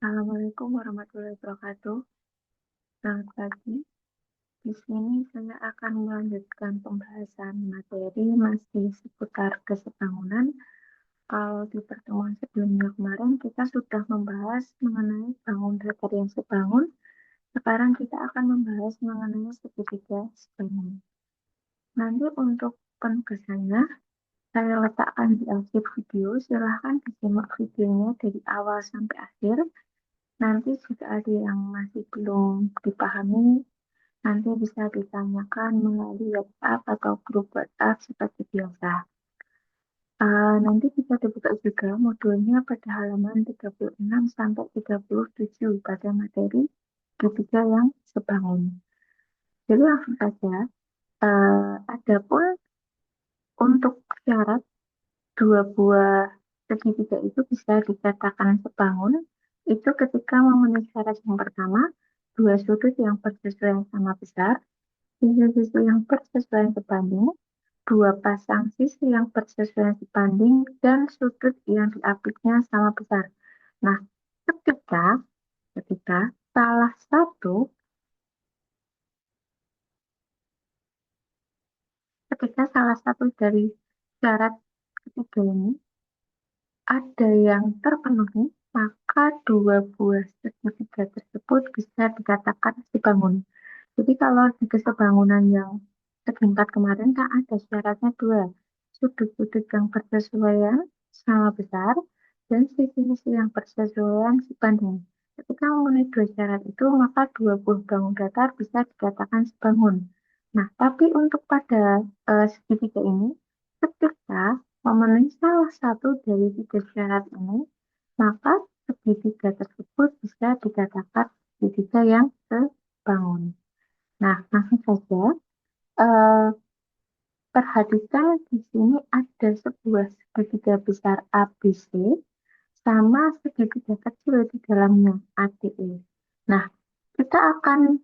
Assalamualaikum warahmatullahi wabarakatuh. Selamat pagi. Di sini saya akan melanjutkan pembahasan materi masih seputar kesebangunan. Kalau di pertemuan sebelumnya kemarin kita sudah membahas mengenai bangun datar yang sebangun. Sekarang kita akan membahas mengenai segitiga sebangun. Nanti untuk penugasannya saya letakkan di akhir video. Silahkan disimak videonya dari awal sampai akhir. Nanti jika ada yang masih belum dipahami, nanti bisa ditanyakan melalui WhatsApp atau grup WhatsApp seperti biasa. Nanti bisa dibuka juga modulnya pada halaman 36 sampai 37 pada materi ketiga yang sebangun. Jadi langsung saja, adapun untuk syarat dua buah segitiga itu bisa dikatakan sebangun itu ketika memenuhi syarat yang pertama, dua sudut yang bersesuaian sama besar, sisi-sisi yang bersesuaian sebanding, dua pasang sisi yang bersesuaian sebanding, dan sudut yang diapitnya sama besar. Nah, ketika ketika salah satu ketika salah satu dari syarat ketiga ini ada yang terpenuhi, maka dua buah segitiga tersebut bisa dikatakan sebangun. Jadi kalau di kesebangunan yang setingkat kemarin kan ada syaratnya dua, sudut-sudut yang bersesuaian sama besar dan sisi-sisi yang bersesuaian sebanding. Ketika memenuhi dua syarat itu, maka dua buah bangun datar bisa dikatakan sebangun. Nah, tapi untuk pada segitiga ini, ketika memenuhi salah satu dari tiga syarat ini, maka segitiga tersebut bisa dikatakan segitiga yang sebangun. Nah, langsung saja, eh, perhatikan di sini ada sebuah segitiga besar ABC sama segitiga kecil di dalamnya ADE. Nah, kita akan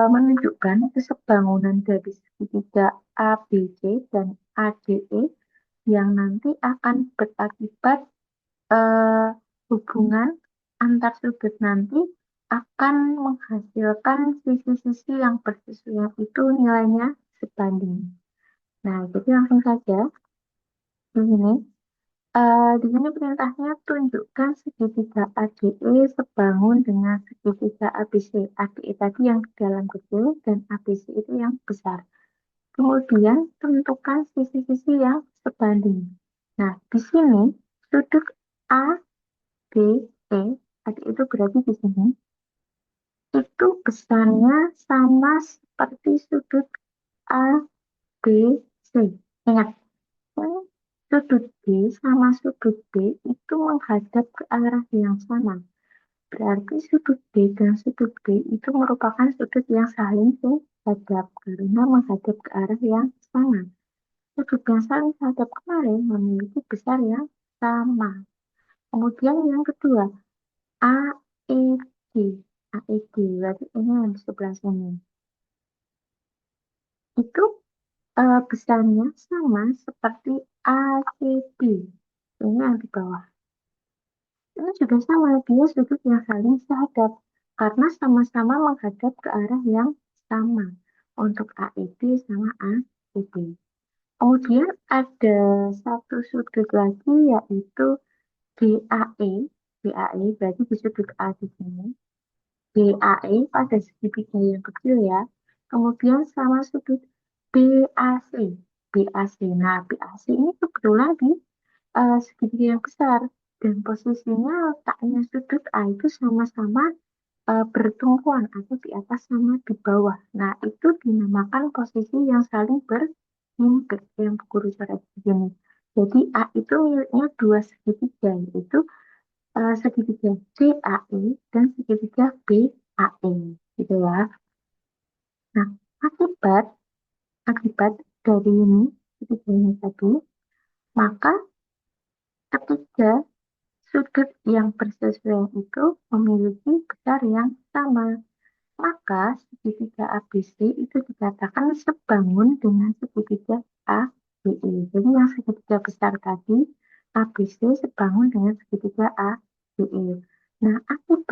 menunjukkan kesebangunan dari segitiga ABC dan ADE yang nanti akan berakibat eh, hubungan antar sudut nanti akan menghasilkan sisi-sisi yang bersesuaian itu nilainya sebanding. Nah, jadi langsung saja di sini. Di sini perintahnya tunjukkan segitiga ADE sebangun dengan segitiga ABC. ADE tadi yang dalam kecil dan ABC itu yang besar. Kemudian tentukan sisi-sisi yang sebanding. Nah, di sini sudut ADE, tadi itu berarti di sini itu besarnya sama seperti sudut ABC. Ingat, ini sudut B sama sudut B itu menghadap ke arah yang sama. Berarti sudut B dan sudut B itu merupakan sudut yang saling menghadap karena menghadap ke arah yang sama. Sudut yang saling menghadap kemarin memiliki besar yang sama. Kemudian yang kedua, AED. AED, berarti ini yang di sebelah sini. Itu besarnya sama seperti ACD. Ini yang di bawah. Ini juga sama, dia sudut yang saling sehadap karena sama-sama menghadap ke arah yang sama untuk AED sama AED. Kemudian ada satu sudut lagi yaitu DAE. DAE berarti di sudut A di sini. DAE pada segitiga yang kecil ya. Kemudian sama sudut BAC. BAC. Nah, BAC ini kebetulan di segitiga yang besar dan posisinya letaknya sudut A itu sama-sama bertumpuan atau di atas sama di bawah. Nah, itu dinamakan posisi yang saling berhimpit yang guru coret di sini. Jadi A itu miliknya dua segitiga, yaitu segitiga CAE dan segitiga BAE, gitu ya. Nah, akibat akibat dari ini segitiga ini tadi, maka ketiga sudut yang bersesuaian itu memiliki besar yang sama. Maka segitiga ABC itu dikatakan sebangun dengan segitiga ABE. Jadi yang segitiga besar tadi ABC sebangun dengan segitiga ABE. Nah, akibat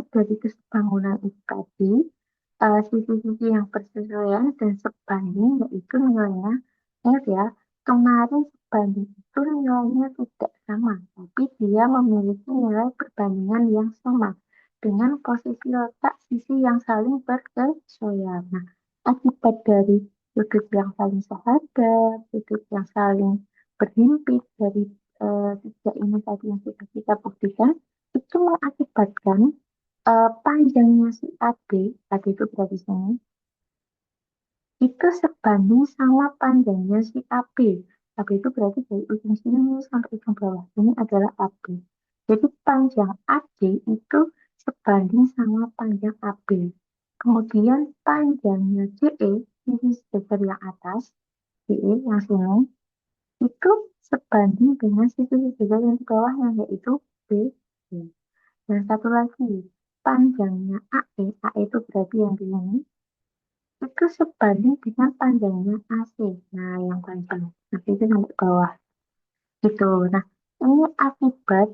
dari kesebangunan itu tadi, sisi-sisi yang bersesuaian dan sebanding, yaitu nilainya, ingat ya, kemarin sebanding itu nilainya tidak sama, tapi dia memiliki nilai perbandingan yang sama dengan posisi letak sisi yang saling berkesesuaian. Nah, akibat dari sudut yang saling sepadan, sudut yang saling berhimpit dari tiga ini tadi yang sudah kita buktikan, itu mengakibatkan panjangnya si AB itu berarti sini, itu sebanding sama panjangnya si AB. AB itu berarti dari ujung sini sampai ujung bawah. Ini adalah AB. Jadi panjang AD itu sebanding sama panjang AB. Kemudian panjangnya DE, ini sebesar yang atas, DE yang sini, itu sebanding dengan sisi-sisi yang di bawahnya, yaitu BD. Dan satu lagi, panjangnya AE itu berarti yang di sini, itu sebanding dengan panjangnya AC. Nah, yang panjang. Nah, itu sampai bawah. Gitu. Nah, ini akibat,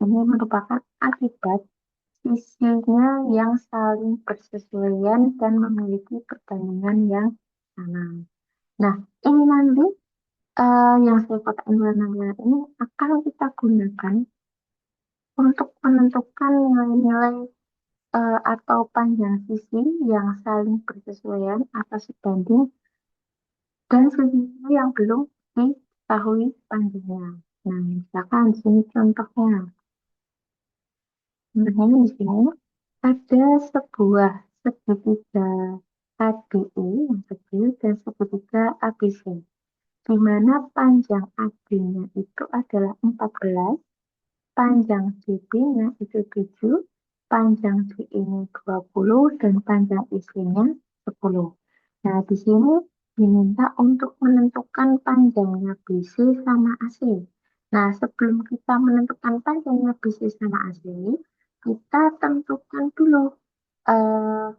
ini merupakan akibat sisinya yang saling bersesuaian dan memiliki perbandingan yang sama. Nah, ini nanti yang saya kotakkan warna-warna ini akan kita gunakan untuk menentukan nilai-nilai atau panjang sisi yang saling bersesuaian atau sebanding dan sisi yang belum diketahui panjangnya. Nah, misalkan di sini contohnya. Contohnya di sini ada sebuah segitiga ADE yang kecil dan segitiga ABC, di mana panjang AB-nya itu adalah 14, panjang CB-nya itu 7, panjang DE-nya 20, dan panjang IC-nya 10. Nah, di sini diminta untuk menentukan panjangnya BC sama AC. Nah, sebelum kita menentukan panjangnya BC sama AC, kita tentukan dulu eh,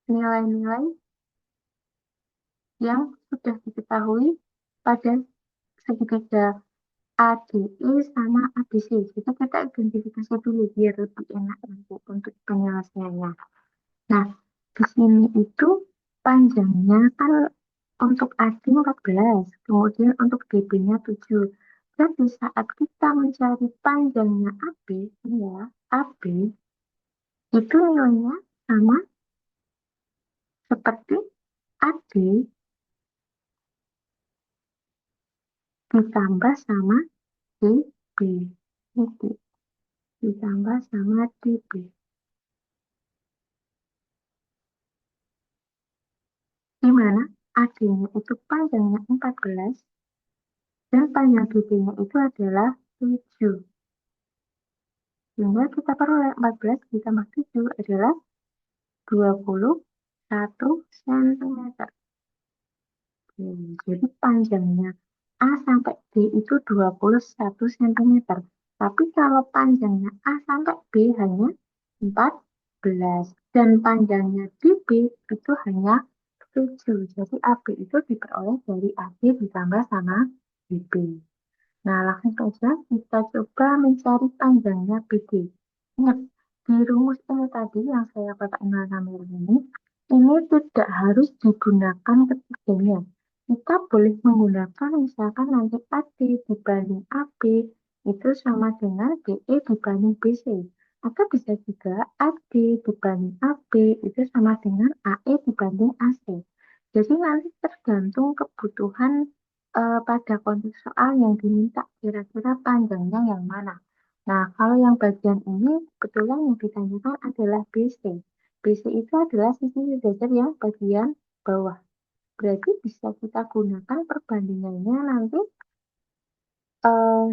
nilai-nilai yang sudah diketahui pada segitiga ADE sama ABC. Jadi kita identifikasi dulu biar lebih enak nanti untuk penyelesaiannya. Nah, di sini itu panjangnya kan untuk AD 14, kemudian untuk DB-nya 7. Jadi saat kita mencari panjangnya AB, ini ya, AB, itu nilainya sama seperti AD ditambah sama DB. Ini ditambah sama DB. Di mana AD-nya itu panjangnya 14 dan panjang DB-nya itu adalah 7. Sehingga kita peroleh 14 ditambah 7 adalah 21 cm. Jadi panjangnya A sampai D itu 21 cm. Tapi kalau panjangnya A sampai B hanya 14 dan panjangnya DB itu hanya 7. Jadi AB itu diperoleh dari AB ditambah sama DB. Nah, langsung saja kita coba mencari panjangnya BD. Ingat, di rumus ini tadi yang saya kotakkan warna merah ini tidak harus digunakan ketiganya. Kita boleh menggunakan misalkan nanti AD dibanding AB itu sama dengan BE dibanding BC. Atau bisa juga AD dibanding AB itu sama dengan AE dibanding AC. Jadi nanti tergantung kebutuhan pada konteks soal yang diminta kira-kira panjangnya yang mana. Nah, kalau yang bagian ini kebetulan yang ditanyakan adalah BC. BC itu adalah sisi sejajar yang bagian bawah. Berarti bisa kita gunakan perbandingannya nanti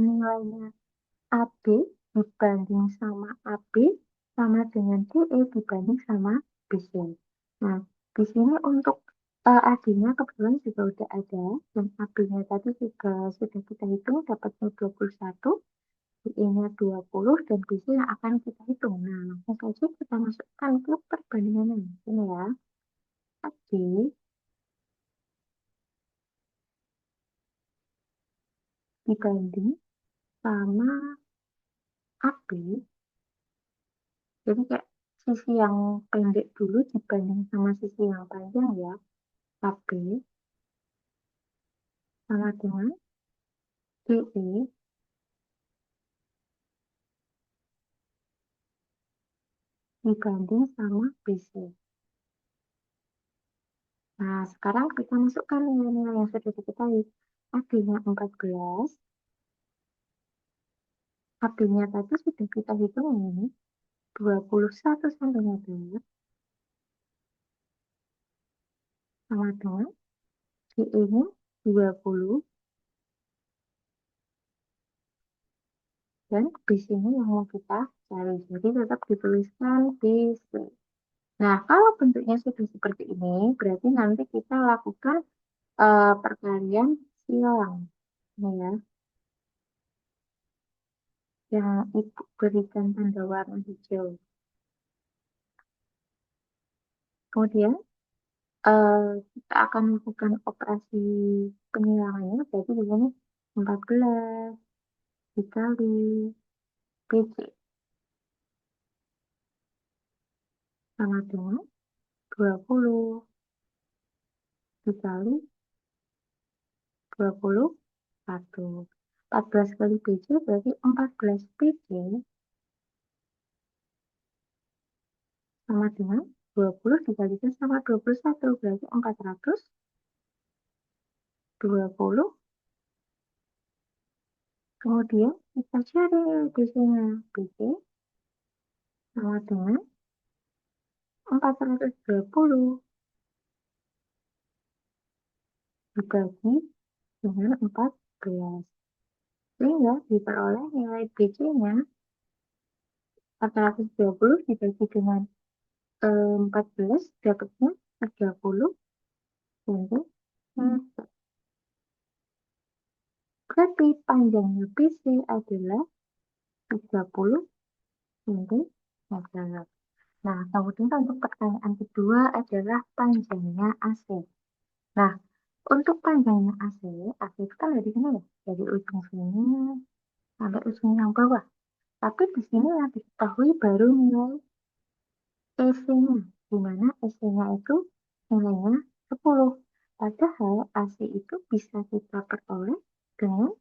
nilainya AB dibanding sama AB sama dengan DE dibanding sama BC. Nah, di sini untuk AD-nya kebetulan juga udah ada, dan AB-nya tadi juga sudah kita hitung dapatnya 21, DE-nya 20, dan BC yang akan kita hitung. Nah, langsung saja kita masukkan ke perbandingannya. Ini ya, AD dibanding sama AB. Jadi kayak sisi yang pendek dulu dibanding sama sisi yang panjang ya. AB sama dengan DE dibanding sama BC. Nah, sekarang kita masukkan nilai-nilai yang sudah diketahui. AB-nya 14, AB-nya tadi sudah kita hitung ini 21 cm sama dengan DE-nya 20 dan BC-nya yang mau kita cari. Jadi tetap dituliskan BC. Nah, kalau bentuknya sudah seperti ini, berarti nanti kita lakukan perkalian silang. Ini ya, yang Ibu berikan tanda warna hijau. Kemudian kita akan melakukan operasi pengilangannya, berarti di sini 14 dikali PC sama dengan 20 dikali 21. 14 kali PC berarti 14 PC sama dengan 20 dikalikan sama 21 berarti 420. Kemudian kita cari DC-nya. DC sama dengan 420 dibagi dengan 14. Sehingga diperoleh nilai BC-nya 420 dibagi dengan 14 dapatnya 30 cm. Berarti panjangnya BC adalah 30 cm. Nah, kemudian untuk pertanyaan kedua adalah panjangnya AC. Nah, untuk panjangnya AC itu kan dari sini ya, dari ujung sini sampai ujung yang bawah. Tapi di sini yang diketahui baru nilai EC-nya, di mana EC-nya itu nilainya 10. Padahal AC itu bisa kita peroleh dengan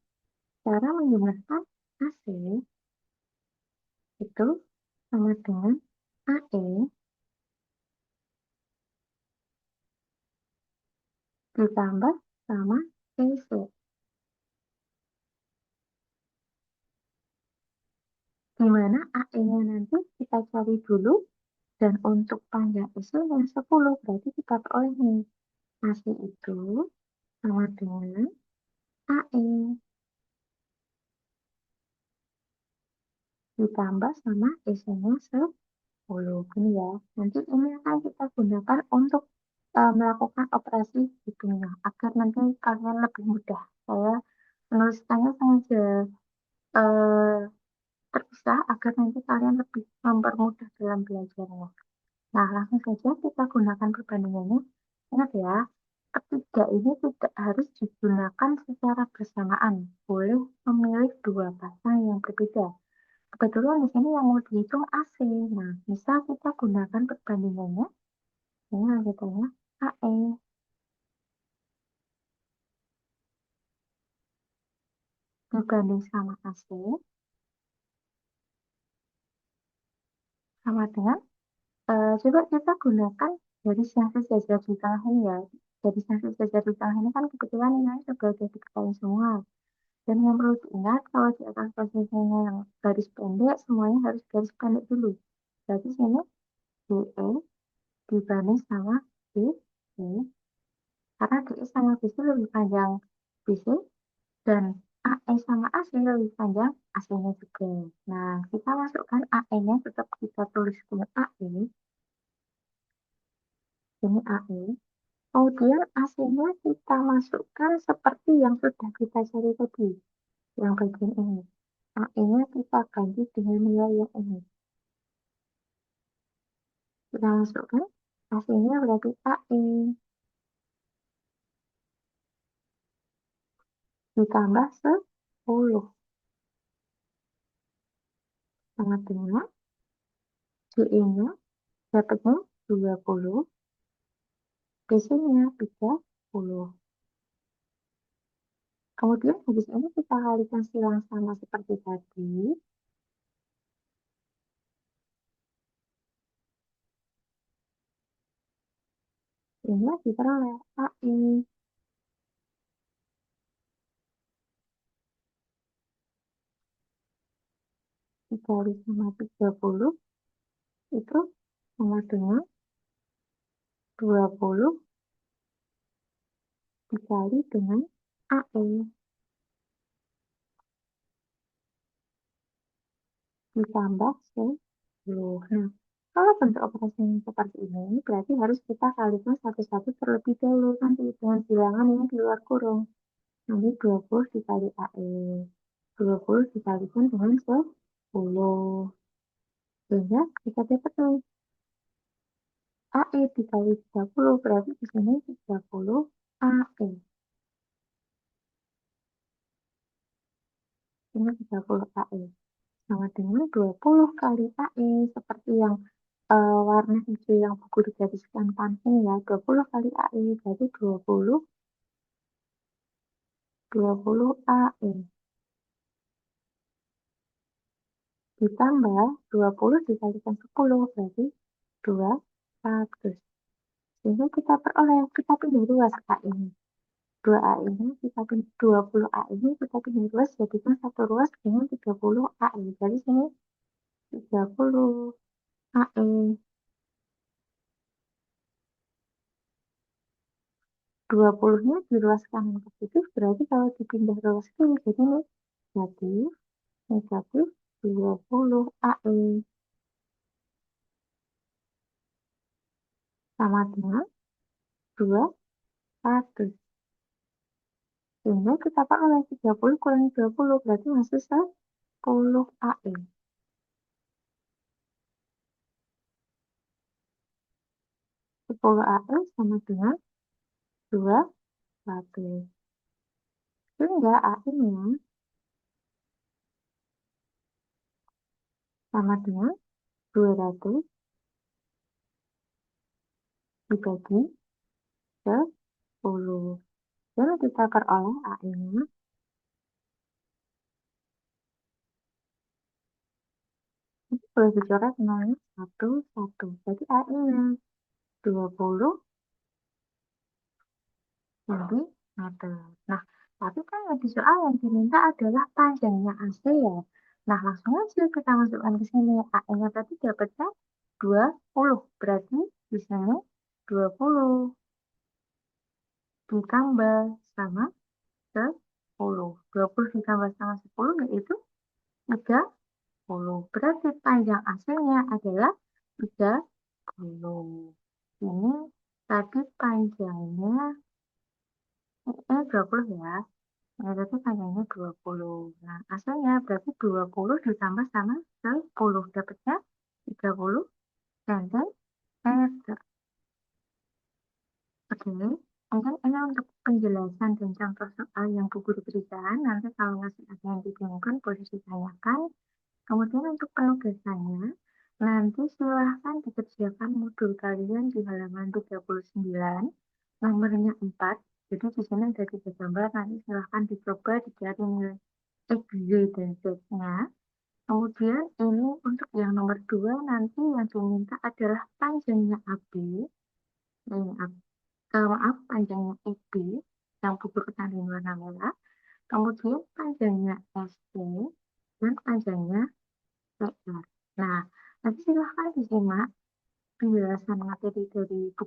cara menjumlahkan AC itu sama dengan AE ditambah sama EC. Di mana AE-nya nanti kita cari dulu, dan untuk panjang EC-nya 10, berarti kita peroleh nih. AC itu sama dengan AE ditambah sama EC-nya 10. Ini ya. Nanti ini akan kita gunakan untuk melakukan operasi hitungnya agar nanti kalian lebih mudah. Saya menuliskannya sengaja uh, terpisah agar nanti kalian lebih mempermudah dalam belajarnya. Nah, langsung saja kita gunakan perbandingannya. Ingat ya, ketiga ini tidak harus digunakan secara bersamaan. Boleh memilih dua pasang yang berbeda. Kebetulan di sini yang mau dihitung AC. Nah, bisa kita gunakan perbandingannya. Ini lanjutannya AE dibanding sama AC sama dengan coba kita gunakan garis yang sejajar di tengah ini ya. Garis yang sejajar di tengah ini kan kebetulan ini sudah diketahui semua. Dan yang perlu diingat, kalau di atas posisinya yang garis pendek, semuanya harus garis pendek dulu. Berarti sini DE dibanding sama BC, karena DE sama BC lebih panjang BC, dan AE sama AC lebih panjang AC-nya juga. Nah, kita masukkan AE-nya, tetap kita tuliskan AE, ini AE. Kemudian AC-nya kita masukkan seperti yang sudah kita cari tadi, yang bagian ini. AE-nya kita ganti dengan nilai yang ini. Kita masukkan AC-nya berarti AE ditambah 10 sama dengan DE-nya Dapatnya 20, biasanya 30. Kemudian habis ini kita kalikan silang sama seperti tadi. Ini diperoleh AI. Dikali sama 30 itu sama dengan 20 dikali dengan AE ditambah 10. Nah, kalau bentuk operasinya seperti ini, berarti harus kita kalikan satu-satu terlebih dahulu. Nanti dengan bilangan yang di luar kurung. Nanti 20 dikali AE. 20 dikalikan dengan 10. Sehingga kita dapat nih, AE dikali 30, berarti di sini 30 AE. Ini 30 AE. Sama dengan 20 kali AE, seperti yang warna hijau yang buku digariskan panjang ya, 20 kali AE, berarti 20 AE. Ditambah 20 dikalikan 10, berarti 200. Sehingga kita peroleh, kita pindah ruas AE-nya. 2 AE-nya kita pindah, 20 AE-nya kita pindah ruas, jadikan satu ruas dengan 30 AE. Jadi sini 30 AE. 20-nya di ruas kanan positif, berarti kalau dipindah ruas kiri, jadi negatif, negatif 20 AE. Sama dengan 200. Sehingga kita peroleh 30 kurangi 20, berarti masih 10 AE. 10 AE sama dengan 200. Sehingga AE-nya sama dengan 200 dibagi 10. Dan kita peroleh AE-nya itu boleh dicoret nolnya 1. Jadi AE-nya 20 cm. Nah, tapi kan di soal yang diminta adalah panjangnya AC ya. Nah, langsung aja kita masukkan ke sini. AE-nya tadi dapatnya 20. Berarti di sini 20 ditambah sama 10. 20 ditambah sama 10 yaitu 30. Berarti panjang AC-nya adalah 30. Ini tadi panjangnya 20 ya. Nah, berarti panjangnya 20. Nah, AC-nya berarti 20 ditambah sama 10. Dapatnya 30 cm. Oke, mungkin ini untuk penjelasan dan contoh soal yang buku diberikan. Nanti kalau masih ada yang dibingungkan, boleh ditanyakan. Kemudian untuk penugasannya, nanti silahkan dikerjakan modul kalian di halaman 39, nomornya 4. Jadi di sini ada 3 gambar, nanti silahkan dicoba dicari nilai X, Y, dan Z-nya. Kemudian ini untuk yang nomor 2, nanti yang diminta adalah panjangnya AB. Ini maaf, panjangnya EB, yang buku bertanding warna merah. Kemudian panjangnya ST, dan panjangnya PR. Nah, nanti silahkan disimak penjelasan materi dari Bu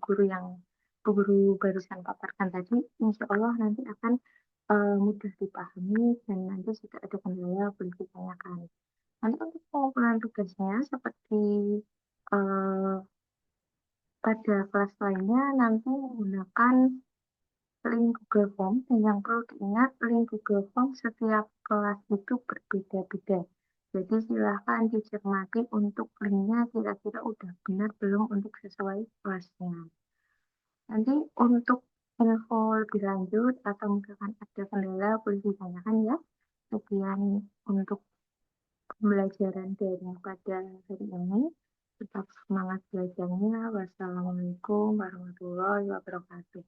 Guru barusan paparkan tadi. Insya Allah nanti akan mudah dipahami dan nanti jika ada kendala boleh ditanyakan. Nanti untuk pengumpulan tugasnya seperti uh, pada kelas lainnya nanti menggunakan link Google Form, dan yang perlu diingat link Google Form setiap kelas itu berbeda-beda. Jadi silahkan dicermati untuk linknya kira-kira udah benar belum untuk sesuai kelasnya. Nanti untuk info lebih lanjut atau misalkan ada kendala boleh ditanyakan ya. Sekian untuk pembelajaran daring pada hari ini. Tetap semangat. semangat belajarnya. Wassalamualaikum warahmatullahi wabarakatuh.